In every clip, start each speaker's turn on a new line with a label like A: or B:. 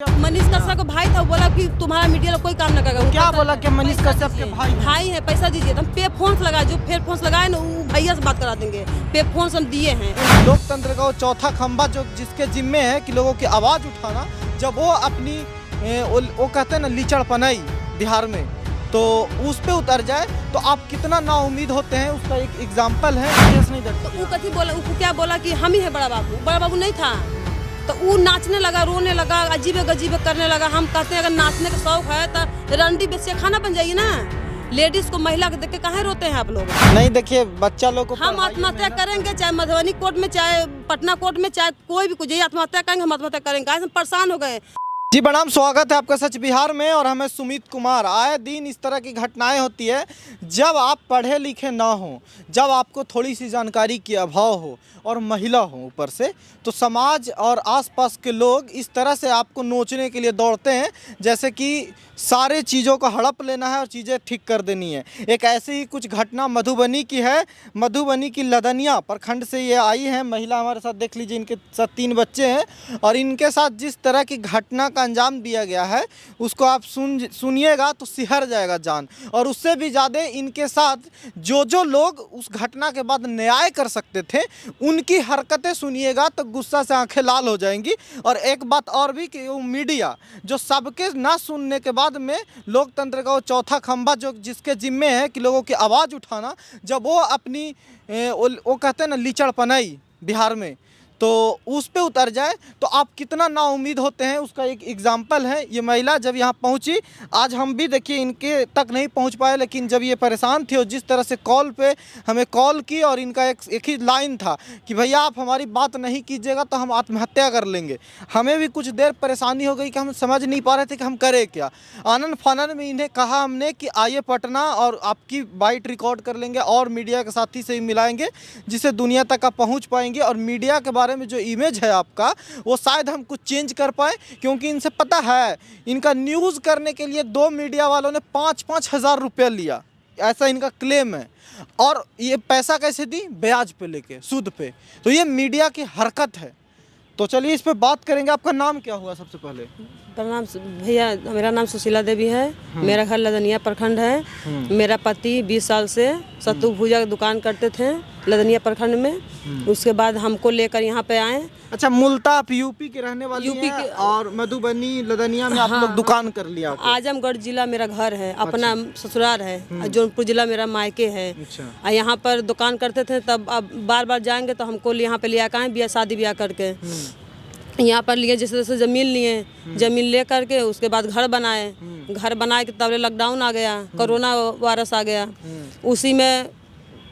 A: मनीष कश्यप का भाई था, वो बोला कि तुम्हारा मीडिया कोई काम न करेगा।
B: क्या बोला कि मनीष कश्यप के भाई
A: है, पैसा दीजिए। हम पे फोन से लगाए, जो फिर फोन से लगाए ना वो भैया से बात करा देंगे। पे फोन से हम दिए हैं।
B: लोकतंत्र का वो चौथा खंभा जो जिसके जिम्मे है कि लोगों की आवाज उठाना, जब वो अपनी वो कहते हैं ना लीचड़ पनाई बिहार में, तो उस पे उतर जाए तो आप कितना ना उम्मीद होते हैं। उसका एक एग्जाम्पल है। नहीं
A: तो वो कथी बोला, वो क्या बोला कि हम ही है बड़ा बाबू। बड़ा बाबू नहीं था तो वो नाचने लगा, रोने लगा, अजीबे गजीबे करने लगा। हम कहते हैं अगर नाचने का शौक है तो रंडी बेच खाना बन जाइए ना। लेडीज को, महिला को देख के काहे रोते हैं आप लोग?
B: नहीं, देखिए बच्चा लोग को
A: हम आत्महत्या करेंगे, चाहे मधुबनी कोर्ट में, चाहे पटना कोर्ट में, चाहे कोई भी कुछ आत्महत्या करेंगे, हम आत्महत्या करेंगे। हम परेशान हो गए।
B: जी प्रणाम, स्वागत है आपका सच बिहार में और हमें सुमित कुमार। आए दिन इस तरह की घटनाएं होती है जब आप पढ़े लिखे ना हो, जब आपको थोड़ी सी जानकारी की अभाव हो और महिला हो ऊपर से, तो समाज और आसपास के लोग इस तरह से आपको नोचने के लिए दौड़ते हैं जैसे कि सारे चीज़ों का हड़प लेना है और चीज़ें ठीक कर देनी है। एक ऐसी ही कुछ घटना मधुबनी की है। मधुबनी की लदनिया प्रखंड से ये आई है महिला। हमारे साथ देख लीजिए, इनके साथ 3 बच्चे हैं और इनके साथ जिस तरह की घटना का अंजाम दिया गया है उसको आप सुनिएगा तो सिहर जाएगा जान। और उससे भी ज़्यादा इनके साथ जो लोग उस घटना के बाद न्याय कर सकते थे उनकी हरकतें सुनिएगा तो गुस्सा से आंखें लाल हो जाएंगी। और एक बात और भी कि वो मीडिया जो सबके ना सुनने के बाद में लोकतंत्र का वो चौथा खंभा जो जिसके जिम्मे है कि लोगों की आवाज़ उठाना, जब वो अपनी वो कहते हैं ना लीचड़ पनाई बिहार में, तो उस पे उतर जाए तो आप कितना ना उम्मीद होते हैं। उसका एक एग्जाम्पल है ये महिला जब यहाँ पहुँची। आज हम भी देखिए इनके तक नहीं पहुँच पाए, लेकिन जब ये परेशान थे और जिस तरह से कॉल पे हमें कॉल की और इनका एक ही लाइन था कि भैया आप हमारी बात नहीं कीजिएगा तो हम आत्महत्या कर लेंगे। हमें भी कुछ देर परेशानी हो गई कि हम समझ नहीं पा रहे थे कि हम करें क्या। आनन फानन में इन्हें कहा हमने कि आइए पटना और आपकी बाइट रिकॉर्ड कर लेंगे और मीडिया के साथी से ही मिलाएंगे जिससे दुनिया तक आप पहुँच पाएंगे और मीडिया के बारे में जो इमेज है आपका वो शायद हम कुछ चेंज कर पाए। क्योंकि इनसे पता है इनका न्यूज़ करने के लिए 2 मीडिया वालों ने 5-5 हज़ार रुपया लिया, ऐसा इनका क्लेम है। और ये पैसा कैसे दी? ब्याज पे लेके, सूद पे। तो ये मीडिया की हरकत है। तो चलिए इस पे बात करेंगे। आपका नाम क्या हुआ सबसे पहले?
A: प्रणाम भैया, मेरा नाम सुशीला देवी है। मेरा घर लदनिया प्रखंड है। मेरा पति 20 साल से सत्तू भुजा की दुकान करते थे लदनिया प्रखंड में। उसके बाद हमको लेकर यहाँ पे आए।
B: अच्छा, मूलतः आप यूपी के रहने वाली
A: यूपी
B: हैं
A: के
B: और मधुबनी लदनिया में आप लोग दुकान कर लिया?
A: आजमगढ़ जिला मेरा घर है, अपना ससुराल है। जौनपुर जिला मेरा मायके है।
B: अच्छा।
A: यहाँ पर दुकान करते थे, तब अब बार बार जाएंगे तो हमको यहाँ पे लिया आए बिया शादी ब्याह करके। यहाँ पर लिए जैसे जैसे ज़मीन लिए, ज़मीन ले करके उसके बाद घर बनाए। घर बनाए के तब लॉकडाउन आ गया, कोरोना वायरस आ गया। उसी में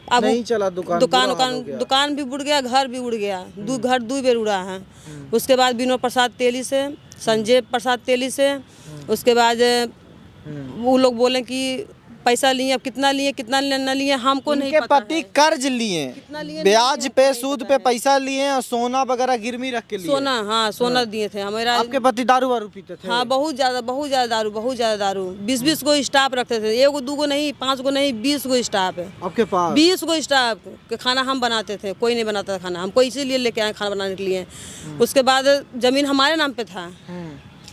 A: अब
B: नहीं चला
A: दुकान भी उड़ गया, घर भी उड़ गया। घर 2 बेर उड़ा है। उसके बाद विनोद प्रसाद तेली से, संजय प्रसाद तेली से, उसके बाद वो लोग बोले कि पैसा लिए, अब कितना न लिए हमको नहीं पता।
B: पति कर्ज लिए, ब्याज पे सूद पे पैसा लिए और सोना वगैरह गिरवी रख के लिए।
A: सोना, हाँ सोना दिए थे हमारा।
B: आपके पति दारू वारू पीते थे?
A: हाँ, बहुत ज्यादा दारू। 20 गो स्टाफ रखते थे, 1 2 गो नहीं, 5 गो नहीं, 20 गो स्टाफ है
B: आपके पास।
A: 20 गो स्टाफ के खाना हम बनाते थे, कोई नहीं बनाता था खाना। हमको इसीलिए लेके आए खाना बनाने के लिए। उसके बाद जमीन हमारे नाम पे था,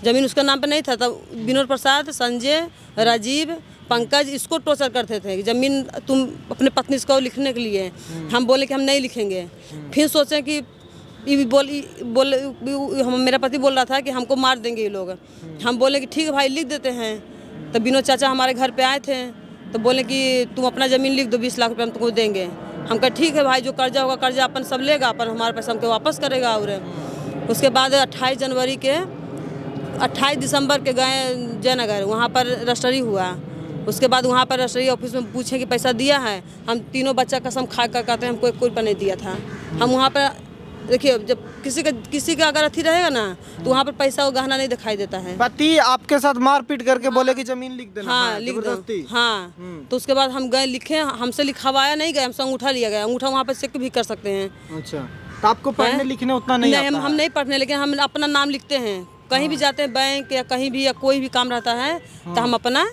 A: जमीन उसके नाम पे नहीं था। तब विनोद प्रसाद, संजय, राजीव, पंकज इसको टॉर्चर करते थे कि जमीन तुम अपने पत्नी को लिखने के लिए। हम बोले कि हम नहीं लिखेंगे। फिर सोचे कि मेरा पति बोल रहा था कि हमको मार देंगे ये लोग। हम बोले कि ठीक है भाई लिख देते हैं। तो विनोद चाचा हमारे घर पे आए थे तो बोले कि तुम अपना ज़मीन लिख दो, 20 लाख रुपये हम तुमको देंगे। हम कहा ठीक है भाई, जो कर्जा होगा कर्जा अपन सब लेगा, अपन हमारे पैसा हमको वापस करेगा। और उसके बाद 28 दिसंबर के गए जयनगर, वहाँ पर रजिस्ट्री हुआ। उसके बाद वहाँ पर रजिस्ट्री ऑफिस में पूछे कि पैसा दिया है। हम तीनों बच्चा कसम खा कर कहते हैं हमको कोई रुपया नहीं दिया था। हम वहाँ पर देखिए, जब किसी का अगर अथी रहेगा ना तो वहाँ पर पैसा और गहना नहीं दिखाई देता है।
B: पति आपके साथ मारपीट करके बोले कि जमीन लिख देना?
A: हाँ, लिख दो। हाँ, तो उसके बाद हम गए लिखे, हमसे लिखवाया नहीं गया, हमसे अंगूठा लिया गया। अंगूठा वहाँ पर चेक भी कर सकते हैं।
B: अच्छा, तो आपको पढ़ने लिखने उतना नहीं आता?
A: हम नहीं पढ़ने, लेकिन हम अपना नाम लिखते हैं। कहीं भी जाते हैं बैंक या कहीं भी, या कोई भी काम रहता है तो हम अपना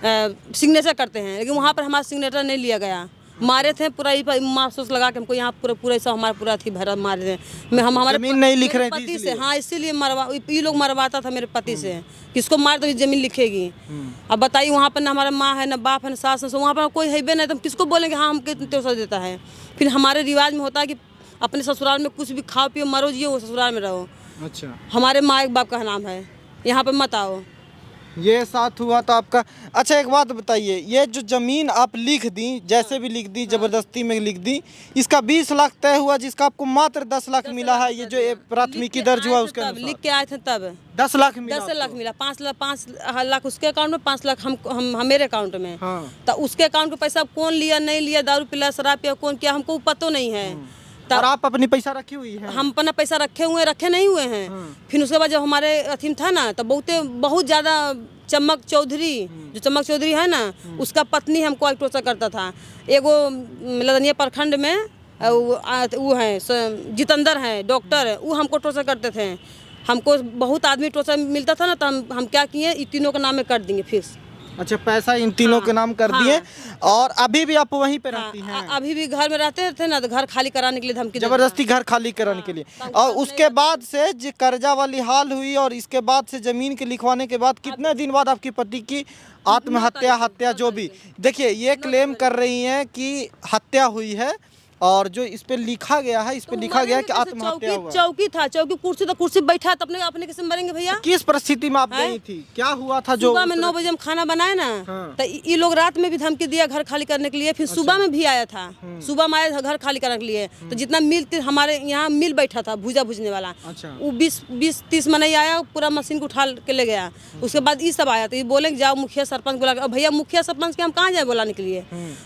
A: सिग्नेचर करते हैं। लेकिन वहाँ पर हमारा सिग्नेचर नहीं लिया गया। मारे थे पूरा महसूस लगा के हमको यहाँ पूरा पूरा ऐसा हमारा पूरा थी भरा मारे थे। मैं हम हमारे
B: जमीन नहीं लिख रहे थे
A: पति से,
B: इसलिए?
A: हाँ इसीलिए मरवा ये लोग मरवाता था मेरे पति से, किसको मार तो जमीन लिखेगी। अब बताइए वहाँ पर ना हमारा माँ है, ना बाप है, ना सास है, वहाँ पर कोई है भी नहीं, तो हम किसको बोलेंगे हाँ हमको इतना पैसा देता है। फिर हमारे रिवाज में होता है कि अपने ससुराल में कुछ भी खाओ पियो मरो जियो, वो ससुराल में रहो।
B: अच्छा,
A: हमारे माँ एक बाप का नाम है, यहाँ पे मत आओ।
B: ये साथ हुआ था आपका। अच्छा एक बात बताइए, ये जो जमीन आप लिख दी, जैसे भी लिख दी, जबरदस्ती में लिख दी, इसका 20 लाख तय हुआ जिसका आपको मात्र 10 लाख मिला है। ये जो प्राथमिकी दर्ज हुआ उसके अनुसार
A: लिख के आए थे तब
B: 10 लाख मिला।
A: 10 लाख मिला, 5 लाख उसके अकाउंट में, 5 लाख हम मेरे अकाउंट में।
B: हाँ।
A: तो उसके अकाउंट का पैसा कौन लिया नहीं लिया, दारू पिला शराब पिया कौन किया हमको पता नहीं है।
B: और आप अपनी पैसा रखी हुई है?
A: हम अपना पैसा रखे नहीं हुए हैं। फिर उसके बाद जब हमारे अथीम था ना, तो बहुत ज़्यादा चमक चौधरी, जो चमक चौधरी है ना, उसका पत्नी हमको टॉर्चर करता था। एगो लदनिया प्रखंड में वो है जितेंद्र है डॉक्टर, वो हमको टॉर्चर करते थे। हमको बहुत आदमी टॉर्चर मिलता था ना, तो हम क्या किए, इन तीनों के नाम में कर देंगे फिक्स।
B: अच्छा, पैसा इन तीनों के नाम कर दिए। और अभी भी आप वहीं पे रहती हैं?
A: अभी भी घर में रहते थे ना, तो घर खाली कराने के लिए धमकी
B: जबरदस्ती घर खाली कराने के लिए। और उसके बाद से जो कर्जा वाली हाल हुई और इसके बाद से जमीन के लिखवाने के बाद कितने दिन बाद आपकी पति की हत्या जो भी, देखिए ये क्लेम कर रही हैं कि हत्या हुई है, और जो इस पे लिखा गया है, इस पे लिखा गया है कि आत्महत्या हुआ।
A: चौकी था, चौकी कुर्सी तो कुर्सी बैठा तो अपने कैसे मरेंगे भैया।
B: किस परिस्थिति में आप गई थी, क्या हुआ था? जो
A: सुबह में 9 बजे हम खाना बनाए ना, तो ये लोग रात में भी धमकी दिया घर खाली करने के लिए। फिर सुबह में भी आया था, सुबह में आया था घर खाली करने के लिए। तो जितना मिल हमारे यहाँ मिल बैठा था भूजा भूजने वाला, वो 20-30 में नहीं आया, पूरा मशीन को उठा के ले गया। उसके बाद ये सब आया, तो ये बोले जाओ मुखिया सरपंच बोला। भैया मुखिया सरपंच के हम कहाँ जाए बोलाने के लिए,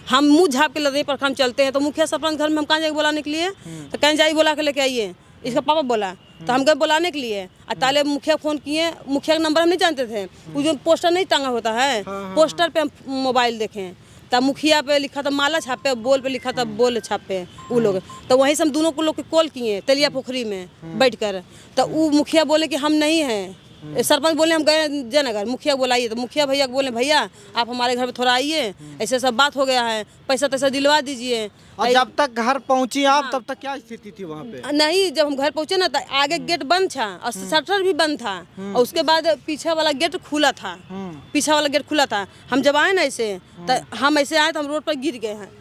A: हम मुँह झाँप के लदे पर हम चलते हैं, तो मुखिया सरपंच घर में हम कहाँ जाए बोलाने के लिए। तो कहीं जाइए बोला के लेके आइए, इसका पापा बोला। तो हम गए बुलाने के लिए, ताले मुखिया फोन किए, मुखिया का नंबर हम नहीं जानते थे। वो जो पोस्टर नहीं टांगा होता है, पोस्टर पे हम मोबाइल देखें, तब मुखिया पे लिखा था माला छापे, बोल पे लिखा था बोल छापे वो लोग। तो वहीं से हम दोनों को लोग कॉल किए तेलिया पोखरी में बैठकर। तो वो मुखिया बोले कि हम नहीं हैं। सरपंच बोले हम गए जयनगर, मुखिया बुलाइए। तो मुखिया भैया को बोले भैया आप हमारे घर पे थोड़ा आइए, ऐसे सब बात हो गया है, पैसा तैसा दिलवा दीजिए।
B: और जब तक घर पहुंची आप, तब तक क्या स्थिति थी वहाँ पे?
A: नहीं, जब हम घर पहुंचे ना, तो आगे गेट बंद था और शटर भी बंद था, और उसके बाद पीछे वाला गेट खुला था। पीछे वाला गेट खुला था। हम जब आए ना ऐसे, तो हम ऐसे आए तो हम रोड पर गिर गए हैं।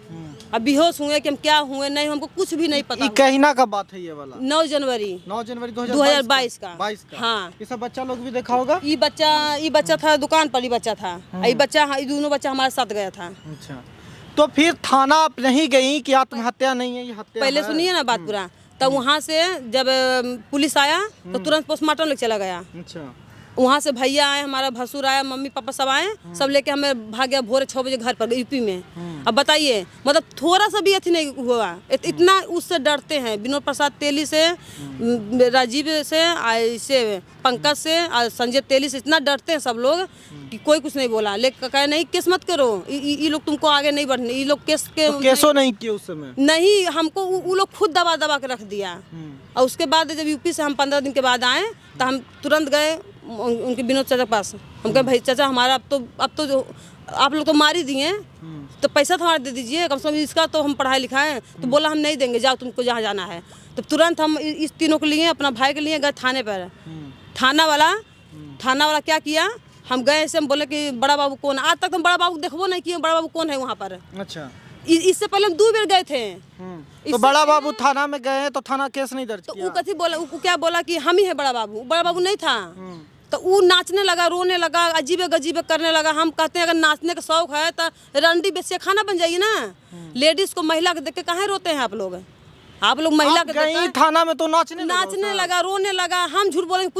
A: अब बेहोश हुए कि हम क्या हुए नहीं, हमको कुछ भी नहीं पता।
B: कहना का बात है ये वाला?
A: 9 जनवरी 2022 का। हाँ,
B: ये सब बच्चा लोग भी देखा होगा।
A: ये बच्चा था दुकान पर, ये बच्चा था। ये दोनों बच्चा हमारे साथ गया था।
B: अच्छा, तो फिर थाना आप नहीं गई कि आत्महत्या नहीं है ये हत्या
A: पहले
B: है?
A: सुनिए ना बात पूरा। तब वहाँ से जब पुलिस आया तो तुरंत पोस्टमार्टम लेके चला गया।
B: अच्छा,
A: वहाँ से भैया आए, हमारा भसुर आया, मम्मी पापा सब आए, सब लेके हमें भाग गया भोरे 6 बजे घर पर यूपी में। अब बताइए, मतलब थोड़ा सा भी अथी नहीं हुआ, इतना उससे डरते हैं। विनोद प्रसाद तेली से, राजीव से, ऐसे पंकज से और संजय तेली से इतना डरते हैं सब लोग कि कोई कुछ नहीं बोला। लेकिन कहे नहीं केस मत करो, ये लोग तुमको आगे नहीं बढ़ने, ये लोग
B: केसो नहीं किए उस समय।
A: नहीं, हमको वो लोग खुद दबा के रख दिया। और उसके बाद जब यूपी से हम 15 दिन के बाद आए, तो हम तुरंत गए उनके विनोद चाचा के पास। हम कहे भाई चाचा हमारा अब तो जो आप लोग तो मार ही दिए, तो पैसा तो हमारा दे दीजिए, कम से कम इसका तो हम पढ़ाई लिखाएं। तो बोला हम नहीं देंगे, जाओ तुमको जहाँ जाना है। तो तुरंत हम इस तीनों के लिए, अपना भाई के लिए गए थाने पर। थाना वाला क्या किया, हम गए ऐसे, हम बोले कि बड़ा बाबू कौन। आज तक हम बड़ा बाबू देखबो नहीं किए, बड़ा बाबू कौन है वहाँ पर।
B: अच्छा,
A: इससे पहले हम 2 बार गए थे।
B: तो बड़ा बाबू थाना में गए तो थाना केस नहीं दर्ज
A: तो
B: किया?
A: वो कथी बोला, वो क्या बोला कि हम ही है बड़ा बाबू। बड़ा बाबू नहीं था। तो वो नाचने लगा, रोने लगा, अजीबे गजीबे करने लगा। हम कहते हैं अगर नाचने का शौक है तो रंडी बेसिया खाना बन जाइए ना। लेडीज को, महिला को देख के कहाँ रोते हैं आप लोग महिला के
B: थाना में तो नाचने
A: लगा, रोने लगा। हम झूठ बोलेंगे,